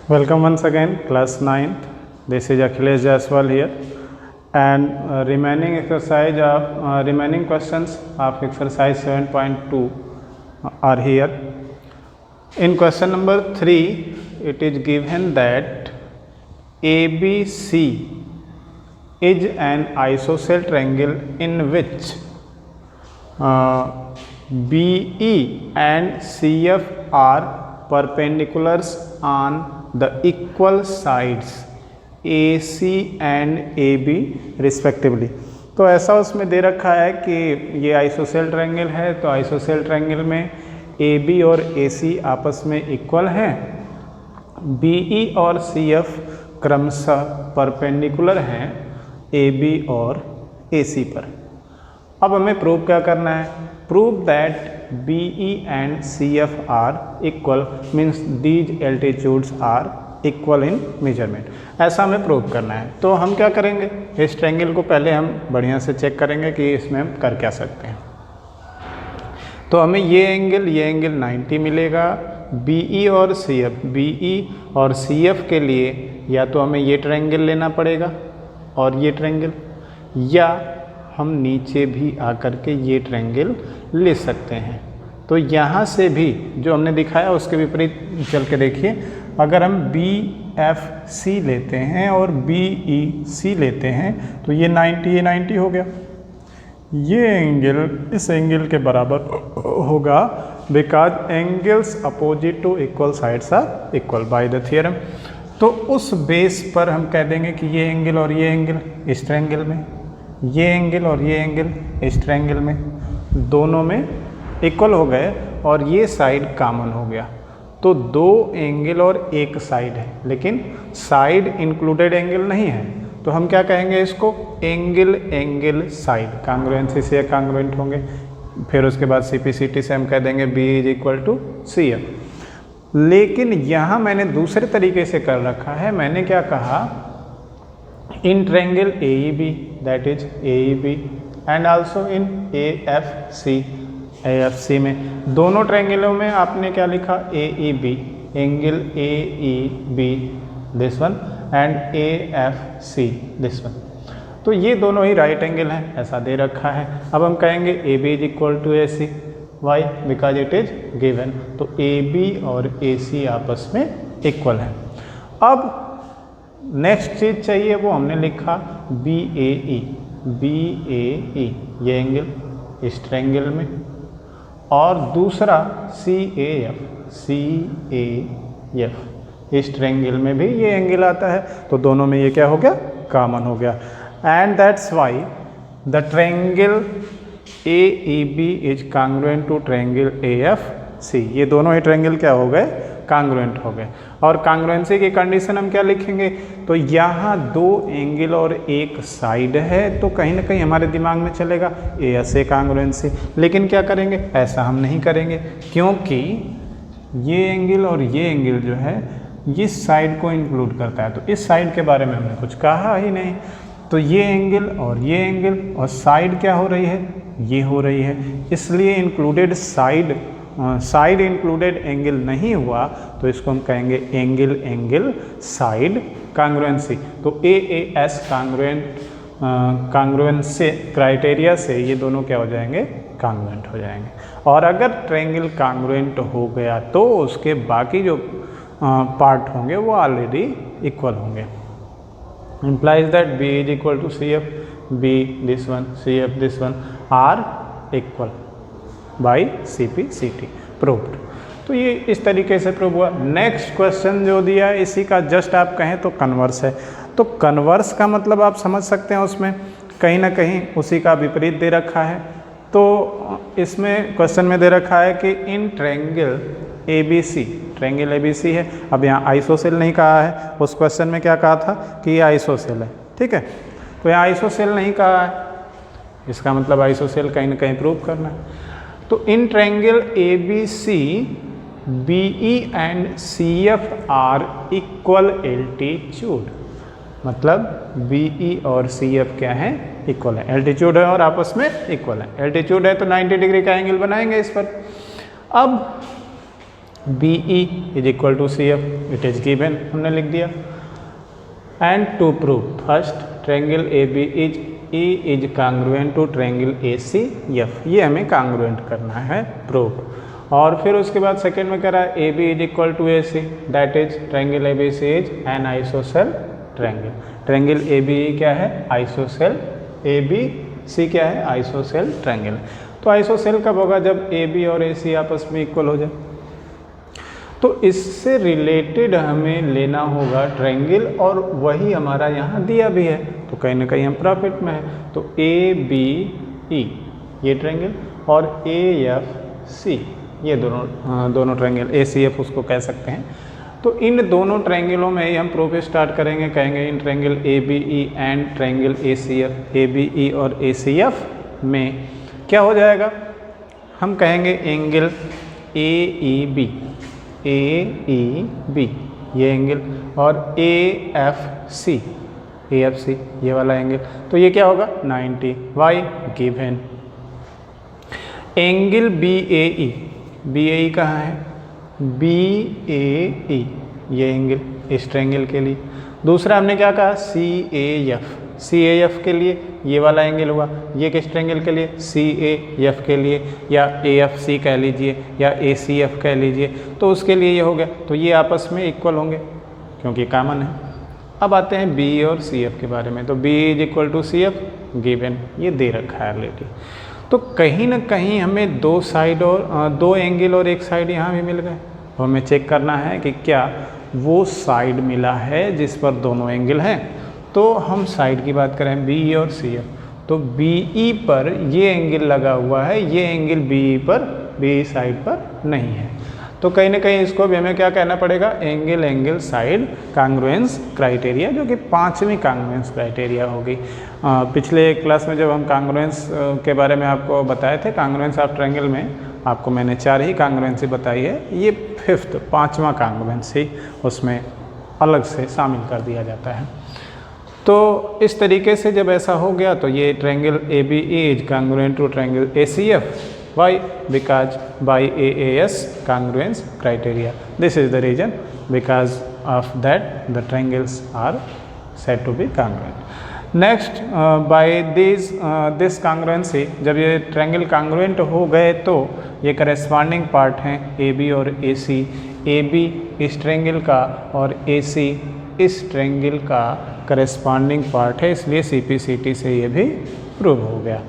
Welcome once again, class 9th. This is Akhilesh Jaiswal here, and remaining questions of exercise 7.2 are here. In question number 3, it is given that ABC is an isosceles triangle in which BE and CF are perpendiculars on the equal sides AC and AB respectively. तो ऐसा उसमें दे रखा है कि ये isosceles triangle है, तो ISOCELL triangle में AB और AC आपस में इक्वल हैं, BE और CF क्रमशः परपेंडिकुलर हैं AB और AC पर। अब हमें प्रूव क्या करना है? Prove that BE and CF are equal means these altitudes are equal in measurement. ऐसा हमें प्रूव करना है। तो हम क्या करेंगे, इस ट्रायंगल को पहले हम बढ़िया से चेक करेंगे कि इसमें हम कर क्या सकते हैं। तो हमें ये एंगल 90 मिलेगा। BE और CF के लिए या तो हमें ये ट्रायंगल लेना पड़ेगा और ये ट्रायंगल, या हम नीचे भी आकर के ये ट्रायंगल ले सकते हैं। तो यहाँ से भी जो हमने दिखाया उसके विपरीत चल के देखिए, अगर हम BFC लेते हैं और BEC लेते हैं तो ये 90 हो गया। ये एंगल इस एंगल के बराबर होगा because angles opposite to equal sides are equal by the theorem. तो उस बेस पर हम कह देंगे कि ये एंगल और ये एंगल इस ट्रायंगल में, ये एंगल और ये एंगल इस ट्रायंगल में, दोनों में इक्वल हो गए और ये साइड कॉमन हो गया। तो दो एंगल और एक साइड है, लेकिन साइड इंक्लूडेड एंगल नहीं है। तो हम क्या कहेंगे इसको? Angle side. कांग्रुएंसी से कांग्रुएंट होंगे। फिर उसके बाद CPCT से हम कह देंगे B = CF। लेकिन यहाँ मैंने दूसरे तरीके से कर रखा है। मैंने क्या कहा? In triangle AEB, that is AEB, and also in AFC में, दोनों ट्रायंगलों में आपने क्या लिखा? AEB, angle AEB this one and AFC this one. तो ये दोनों ही राइट एंगल हैं, ऐसा दे रखा है। अब हम कहेंगे AB = AC, why? Because it is given. तो AB और AC आपस में इक्वल हैं। अब नेक्स्ट चीज चाहिए, वो हमने लिखा BAE, ये एंगल इस ट्रायंगल में, और दूसरा CAF, इस ट्रायंगल में भी ये एंगल आता है। तो दोनों में ये क्या हो गया? कॉमन हो गया। And that's why the triangle AEB is congruent to triangle AFC। ये दोनों ही ट्रायंगल क्या हो गए? कांग्रुएंट हो गए। और कांग्रुएंसी की कंडीशन हम क्या लिखेंगे? तो यहाँ दो एंगल और एक साइड है, तो कहीं ना कहीं हमारे दिमाग में चलेगा ASA कांग्रुएंसी। लेकिन क्या करेंगे? ऐसा हम नहीं करेंगे, क्योंकि ये एंगल और ये एंगल जो है इस साइड को इंक्लूड करता है। तो इस साइड के बारे में हमने कुछ कहा ही नहीं। तो ये एंगल और ये एंगल और साइड क्या हो रही है? ये हो रही है। इसलिए इंक्लूडेड साइड इंक्लूडेड एंगल नहीं हुआ, तो इसको हम कहेंगे एंगल साइड कांग्रुएंसी। तो AAS कांग्रुएंसी क्राइटेरिया से ये दोनों क्या हो जाएंगे? कांग्रुएंट हो जाएंगे। और अगर ट्रायंगल कांग्रुएंट हो गया तो उसके बाकी जो पार्ट होंगे वो ऑलरेडी इक्वल होंगे। implies that B = CF, B this one, CF this one are equal by CPCT proved। तो ये इस तरीके से प्रूव हुआ। नेक्स्ट क्वेश्चन जो दिया है इसी का जस्ट आप कहें तो कन्वर्स है। तो कन्वर्स का मतलब आप समझ सकते हैं, उसमें कहीं ना कहीं उसी का विपरीत दे रखा है। तो इसमें क्वेश्चन में दे रखा है कि इन ट्रायंगल ABC है। अब यहाँ आइसोसेल नहीं कहा है, उस क्वेश्चन में क्या कहा था कि ये आइसोसेल है, ठीक है। तो यहाँ आइसोसेल नहीं कहा है, इसका मतलब आइसोसेल कहीं ना कहीं प्रूव करना है। तो in triangle ABC BE and CF are equal altitude, मतलब BE और CF क्या है? इक्वल है। एल्टीट्यूड है और आपस में इक्वल है। एल्टीट्यूड है तो 90 डिग्री का एंगल बनाएंगे इस पर। अब BE is equal to CF, it is given, हमने लिख दिया। And to prove first triangle AB is congruent to triangle ACF, ये हमें कांग्रुएंट करना है प्रूव। और फिर उसके बाद सेकेंड में कह रहा है AB is equal to AC, that is triangle ABC is an isosceles triangle. Triangle ABE क्या है? आइसोसेल। ABC क्या है? Isosceles triangle. तो आइसोसेल कब होगा? जब AB और AC आपस में इक्वल हो जाए। तो इससे रिलेटेड हमें लेना होगा ट्रायंगल, और वही हमारा यहाँ दिया भी है, तो कहीं ना कहीं हम प्रॉफिट में है। तो ABE ये ट्रायंगल और AFC ये दोनों ट्रायंगल, ACF उसको कह सकते हैं। तो इन दोनों ट्रायंगलों में ही हम प्रूफ स्टार्ट करेंगे, कहेंगे in triangle ABE and triangle ACF, ABE और ACF में क्या हो जाएगा? हम कहेंगे एंगल AEB ये एंगल, और AFC ये वाला एंगल, तो ये क्या होगा? 90। वाई? गिवन। एंगल BAE कहाँ है? BAE ये एंगल इस ट्रायंगल के लिए। दूसरा हमने क्या कहा? CAF के लिए ये वाला एंगल हुआ। ये किस ट्रायंगल के लिए? CAF के लिए, या AFC कह लीजिए, या ACF कह लीजिए, तो उसके लिए ये हो गया। तो ये आपस में इक्वल होंगे क्योंकि कॉमन है। अब आते हैं B और CF के बारे में। तो B is equal to CF given, ये दे रखा है ऑलरेडी। तो कहीं ना कहीं हमें दो साइड और दो एंगल और एक साइड यहाँ भी मिल गए, तो हमें चेक करना है कि क्या वो साइड मिला है जिस पर दोनों एंगल हैं। तो हम साइड की बात करें BE और CF, तो BE पर ये एंगल लगा हुआ है, ये एंगल BE साइड पर नहीं है। तो कहीं ना कहीं इसको भी हमें क्या कहना पड़ेगा? एंगल साइड कांग्रुएंस क्राइटेरिया, जो कि 5वीं कांग्रुएंस क्राइटेरिया होगी। पिछले क्लास में जब हम कांग्रुएंस के बारे में आपको बताए थे, कांग्रुएंस ऑफ ट्रायंगल में आपको मैंने 4 ही कांग्रुएंसी बताई है, ये 5वां कांग्रुएंसी उसमें अलग से शामिल कर दिया जाता है। तो इस तरीके से जब ऐसा हो गया तो ये triangle ABE is congruent to triangle ACF। Why? Because by AAS congruence criteria. This is the reason, because of that the triangles are said to be congruent. Next, by this congruency, जब ये triangle congruent हो गए तो ये corresponding part हैं AB और AC। AB इस triangle का और AC इस ट्रायंगल का corresponding part है, इसलिए CPCT से ये भी प्रूव हो गया।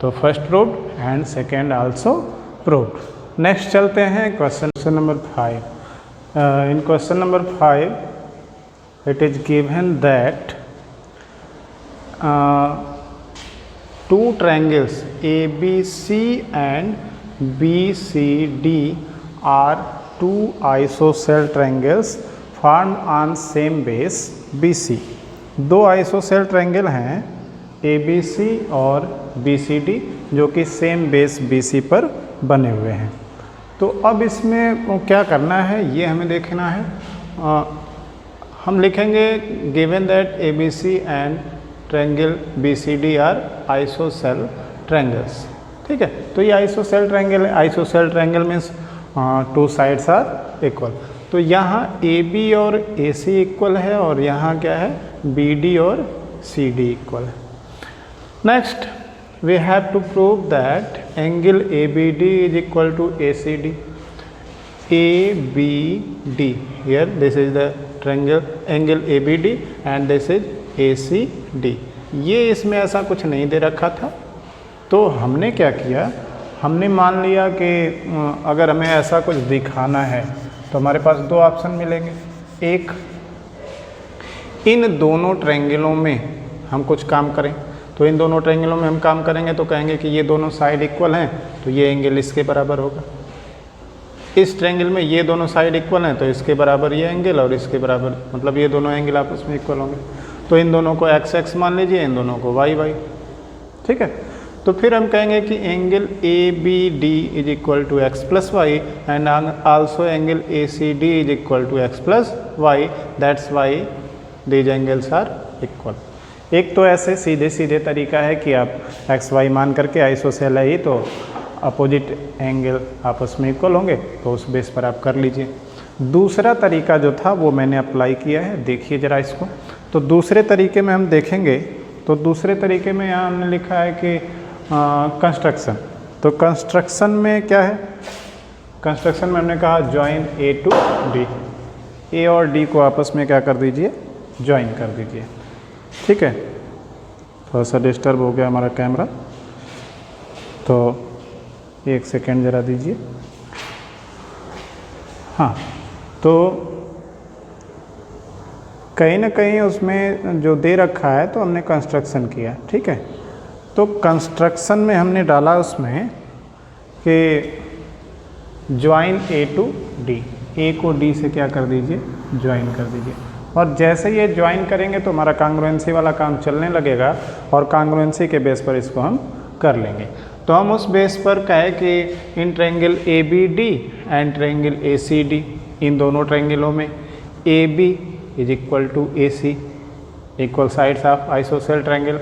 तो first proved and second also proved. Next चलते हैं question number 5। In question number 5 it is given that two triangles ABC and BCD are two isosceles triangles formed on same base BC। दो isosceles triangle हैं ABC और BCD, जो कि same base BC पर बने हुए हैं। तो अब इसमें क्या करना है ये हमें देखना है। हम लिखेंगे given that ABC and triangle BCD are isosceles triangles. ठीक है, तो ये आइसोसेल ट्रायंगल है। Isosceles triangle means two sides are equal. तो यहाँ AB और AC इक्वल है, और यहाँ क्या है? BD और CD इक्वल है। Next, we have to prove that angle ABD is equal to ACD. ABD, here this is the triangle angle ABD and this is ACD. ये इसमें ऐसा कुछ नहीं दे रखा था, तो हमने क्या किया? हमने मान लिया कि अगर हमें ऐसा कुछ दिखाना है तो हमारे पास दो ऑप्शन मिलेंगे। एक, इन दोनों ट्रायंगलों में हम कुछ काम करें, तो इन दोनों ट्रायंगलों में हम काम करेंगे तो कहेंगे कि ये दोनों साइड इक्वल हैं, तो ये एंगल इसके बराबर होगा। इस ट्रायंगल में ये दोनों साइड इक्वल हैं, तो इसके बराबर ये एंगल और इसके बराबर, मतलब ये दोनों एंगल आपस में इक्वल होंगे। तो इन दोनों को x मान लीजिए, इन दोनों को y। ठीक है, तो फिर हम कहेंगे कि angle ABD is equal to x plus y and also angle ACD is equal to x plus y, that's why these angles are equal. एक तो ऐसे सीधे तरीका है कि आप x y मान करके आइसोसेल है ही, तो अपोजिट एंगल आपस में इक्वल होंगे तो उस बेस पर आप कर लीजिए। दूसरा तरीका जो था वो मैंने अप्लाई किया है, देखिए ज़रा इसको। तो दूसरे तरीके में हम देखेंगे तो दूसरे तरीके में यहाँ हमने लिखा है कि कंस्ट्रक्शन। तो कंस्ट्रक्शन में क्या है, कंस्ट्रक्शन में हमने कहा ज्वाइन ए टू डी, ए और डी को आपस में क्या कर दीजिए, ज्वाइन कर दीजिए। ठीक है, थोड़ा सा डिस्टर्ब हो गया हमारा कैमरा, तो एक सेकेंड ज़रा दीजिए। हाँ, तो कहीं ना कहीं उसमें जो दे रखा है तो हमने कंस्ट्रक्शन किया। ठीक है, तो कंस्ट्रक्शन में हमने डाला उसमें कि ज्वाइन ए टू डी, ए को डी से क्या कर दीजिए, ज्वाइन कर दीजिए। और जैसे ये ज्वाइन करेंगे तो हमारा कांग्रुएंसी वाला काम चलने लगेगा और कांग्रुएंसी के बेस पर इसको हम कर लेंगे। तो हम उस बेस पर कहे कि in triangle A B D and triangle A C D, इन दोनों ट्रायंगलों में A B is equal to A C, equal sides of isosceles triangle,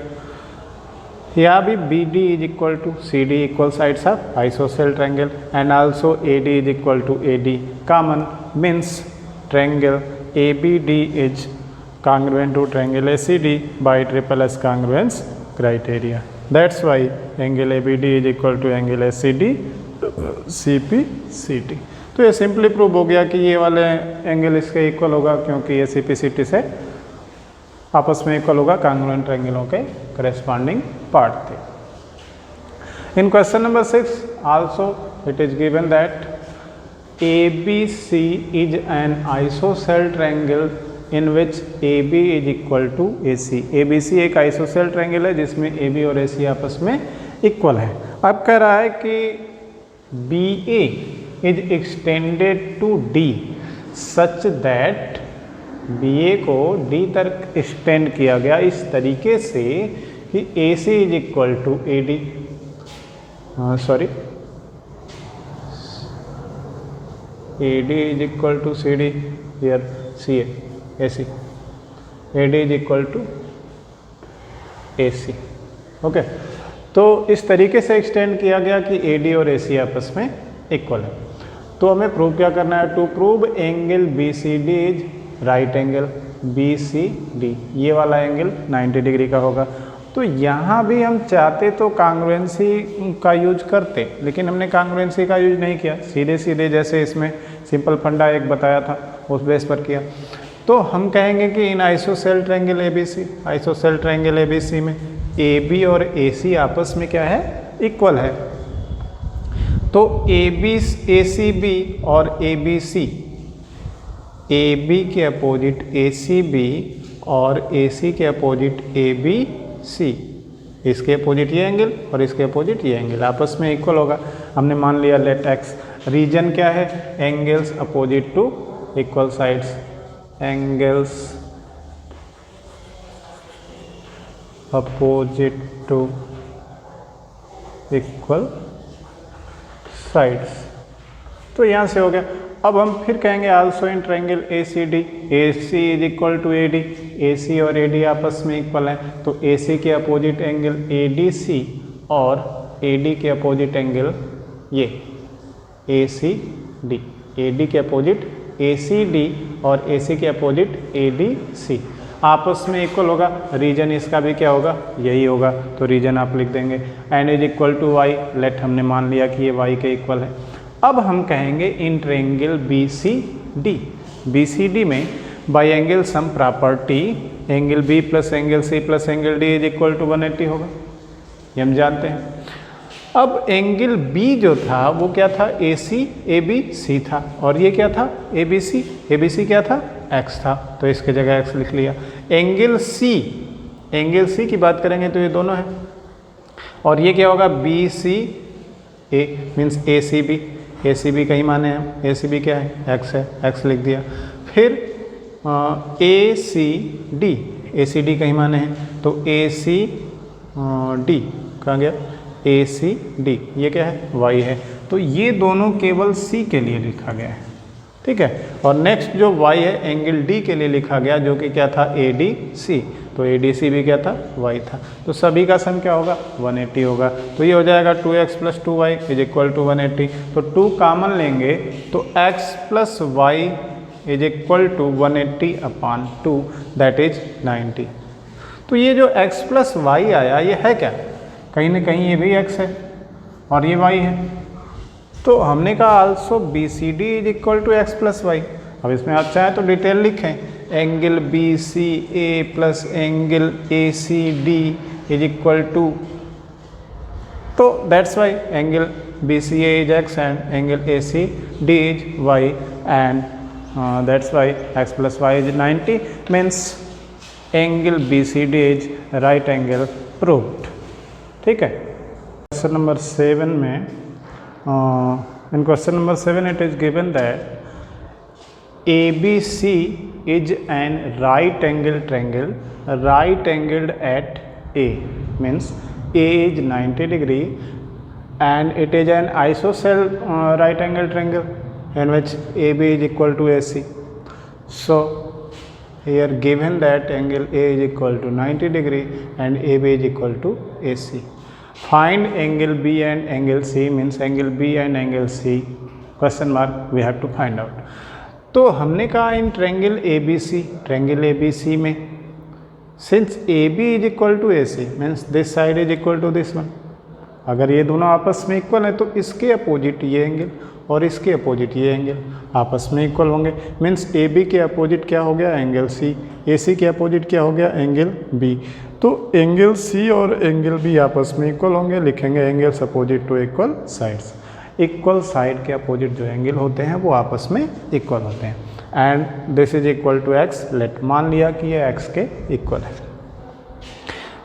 या भी B D is equal to C D, equal sides of isosceles triangle, and also A D is equal to A D. Common means triangle A B D is congruent to triangle ACD by triple S congruence criteria. That's why angle ABD is equal to angle ACD CPCT. तो ये simply prove हो गया कि ये वाले angle इसके equal होगा क्योंकि ये CPCT से आपस में इक्वल होगा, कॉन्ग्रुएंट ट्रायंगलों के करेस्पॉन्डिंग पार्ट थे। इन question number 6 also it is given that ABC is an isosceles triangle in which AB is equal to AC. ABC एक आइसोसेल ट्रायंगल है जिसमें AB और AC आपस में इक्वल है। अब कह रहा है कि BA is extended to D such that BA को D तक एक्सटेंड किया गया इस तरीके से कि AC is equal to AD, AD is equal to CD, here CA, AC, AD is equal to AC. Okay, तो इस तरीके से एक्सटेंड किया गया कि AD और AC आपस में इक्वल है। तो हमें प्रूव क्या करना है, to prove angle BCD is right angle BCD, ये वाला एंगल 90 डिग्री का होगा। तो यहाँ भी हम चाहते तो कांग्रुएंसी का यूज करते, लेकिन हमने कांग्रुएंसी का यूज नहीं किया, सीधे सीधे जैसे इसमें सिंपल फंडा एक बताया था उस बेस पर किया। तो हम कहेंगे कि in isosceles triangle ABC, isosceles triangle ABC में AB और AC आपस में क्या है, इक्वल है। तो ACB और ABC, AB के अपोजिट ACB और AC के अपोजिट ABC, इसके अपोजिट ये एंगल और इसके अपोजिट ये एंगल आपस में इक्वल होगा। हमने मान लिया लेट एक्स, रीजन क्या है, angles opposite to equal sides, angles opposite to equal sides. तो यहाँ से हो गया। अब हम फिर कहेंगे also in triangle ACD, AC is equal to AD, AC और AD आपस में इक्वल है। तो AC के अपोजिट एंगल ADC और AD के अपोजिट एंगल ये ACD, AD के अपोजिट ACD और AC के अपोजिट ADC आपस में इक्वल होगा। रीजन इसका भी क्या होगा, यही होगा। तो रीजन आप लिख देंगे and is equal to y, let हमने मान लिया कि ये y के इक्वल है। अब हम कहेंगे इन ट्रायंगल BCD, BCD में by angle sum property angle B plus angle C plus angle D is equal to 180 होगा, ये हम जानते हैं। अब एंगल B जो था वो क्या था, ABC था, और ये क्या था, ABC क्या था, x था, तो इसके जगह x लिख लिया। एंगल C की बात करेंगे तो ये दोनों है, और ये क्या होगा, BCA मीन्स ACB कहीं माने हैं, ACB क्या है, x है, x लिख दिया। फिर ACD कहीं माने हैं, तो ACD कहाँ गया, ACD, ये क्या है, y है। तो ये दोनों केवल C के लिए लिखा गया है, ठीक है। और नेक्स्ट जो y है एंगल D के लिए लिखा गया, जो कि क्या था, ADC। तो ADC भी क्या था, y था। तो सभी का सम क्या होगा, 180 होगा। तो ये हो जाएगा 2x + 2y = 180। तो 2 कॉमन लेंगे तो x + y = 180/2 दैट इज 90। तो ये जो x + y आया ये है क्या, कहीं ना कहीं ये भी x है और ये y है। तो हमने कहा आल्सो BCD = x + y। अब इसमें आप चाहें तो डिटेल लिखें, एंगल BCA + एंगल ACD = तो that's why angle BCA is x and angle ACD is y and that's why x + y is 90 means angle BCD is right angle proved। ठीक है। Question number 7 में in question number 7 it is given that ABC is an right angle triangle right angled at A means A is 90 degree and it is an isosceles right angle triangle in which AB is equal to AC. So here given that angle A is equal to 90 degree and AB is equal to AC. Find angle B and angle C means angle B and angle C question mark we have to find out. तो हमने कहा in triangle ABC में since AB is equal to AC means this side is equal to this one, अगर ये दोनों आपस में equal है तो इसके अपोजिट ये एंगल और इसके अपोजिट ये एंगल आपस में इक्वल होंगे। मीन्स AB के अपोजिट क्या हो गया, एंगल C, AC के अपोजिट क्या हो गया, एंगल B। तो एंगल C और एंगल B आपस में इक्वल होंगे, लिखेंगे angles opposite to equal sides. Equal side के अपोजिट जो एंगल होते हैं वो आपस में इक्वल होते हैं and this is equal to x। Let मान लिया कि ये x के इक्वल है।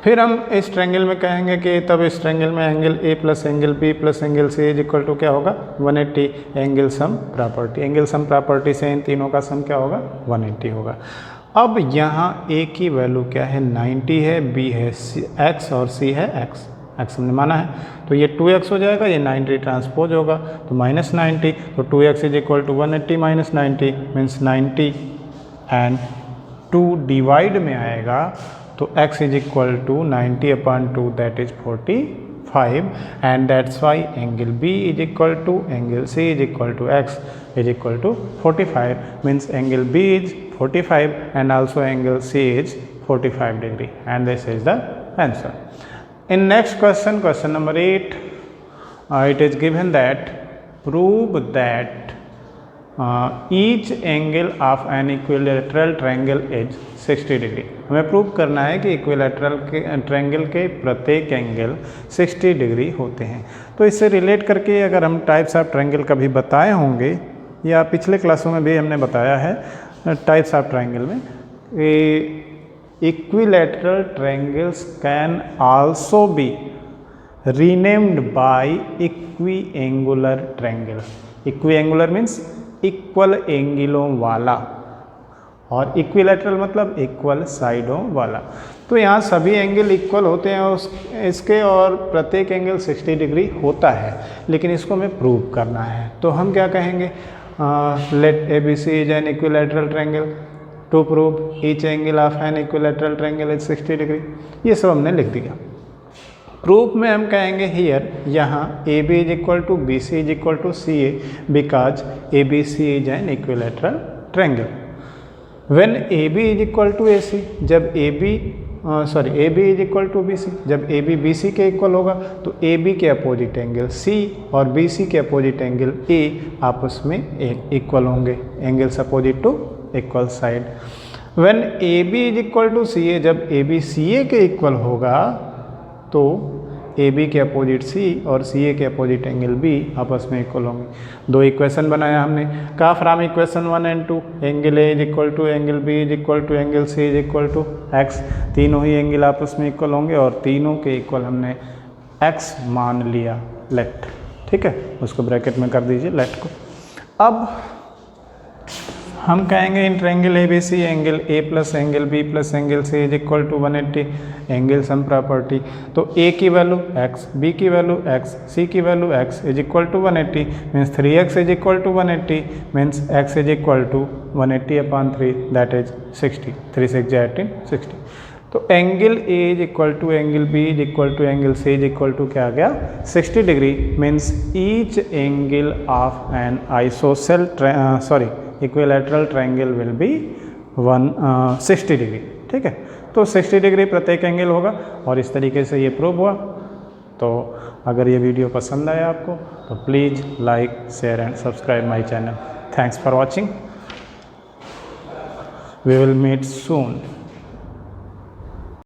फिर हम इस ट्रायंगल में कहेंगे कि तब इस ट्रायंगल में angle A + angle B + angle C is equal to क्या होगा, 180। एंगल सम प्रॉपर्टी से इन तीनों का सम क्या होगा, 180 होगा। अब यहाँ A की वैल्यू क्या है, 90 है, B है x और C है x हमने माना है। तो ये 2x हो जाएगा, ये 90 ट्रांसपोज होगा तो -90। तो 2x is equal to 180 - 90 means 90 and 2 divide में आएगा तो x is equal to 90/2 that is 45 and that's why angle B is equal to angle C is equal to x is equal to 45 means angle B is 45 and also angle C is 45 degree and this is the answer. In next question, question number 8, it is given that prove that each angle of an equilateral triangle is 60 degree। हमें prove करना है कि equilateral के triangle के प्रत्येक angle 60 degree होते हैं। तो इससे रिलेट करके अगर हम टाइप्स ऑफ ट्रायंगल कभी बताए होंगे या पिछले क्लासों में भी हमने बताया है टाइप्स ऑफ ट्रायंगल में, equilateral triangles can also be renamed by equiangular triangle। equiangular means equal एंगलों वाला और इक्विलैटरल मतलब इक्वल साइडों वाला। तो यहाँ सभी एंगल इक्वल होते हैं और इसके और प्रत्येक एंगल 60 डिग्री होता है, लेकिन इसको हमें प्रूव करना है। तो हम क्या कहेंगे, let ABC is an equilateral triangle to prove each angle of an equilateral triangle is 60 degree. ये सब हमने लिख दिया। प्रूफ में हम कहेंगे हियर यहाँ AB is equal to BC is equal to CA because ABC is an equilateral triangle. When AB is equal to AC, जब AB is equal to BC, जब AB BC के इक्वल होगा तो AB के opposite angle C और BC के opposite angle A आपस में इक्वल होंगे, angles opposite to equal side. When AB is equal to CA, जब AB CA के इक्वल होगा तो AB के अपोजिट C और CA के अपोजिट एंगल B आपस में इक्वल होंगे। दो इक्वेशन बनाया हमने, कहा from equation 1 and 2 angle A is equal to angle B is equal to angle C is equal to x। तीनों ही एंगल आपस में इक्वल होंगे और तीनों के इक्वल हमने x मान लिया, लेट। ठीक है, उसको ब्रैकेट में कर दीजिए लेट को। अब हम कहेंगे in triangle ABC angle A + angle B + angle C is equal to 180 angle sum property. तो A की वैल्यू x, B की वैल्यू x, C की value x is equal to 180 means 3x is equal to 180 means x is equal to 180/3 that is 60। 3 6 18 60। तो angle A is equal to angle B is equal to angle C is equal to क्या आ गया 60 degree means each angle of an isosceles equilateral triangle will be 60 degree. ठीक है, तो 60 degree प्रत्येक angle होगा और इस तरीके से ये प्रूव हुआ। तो अगर ये वीडियो पसंद आया आपको तो please like share and subscribe my channel. Thanks for watching, we will meet soon.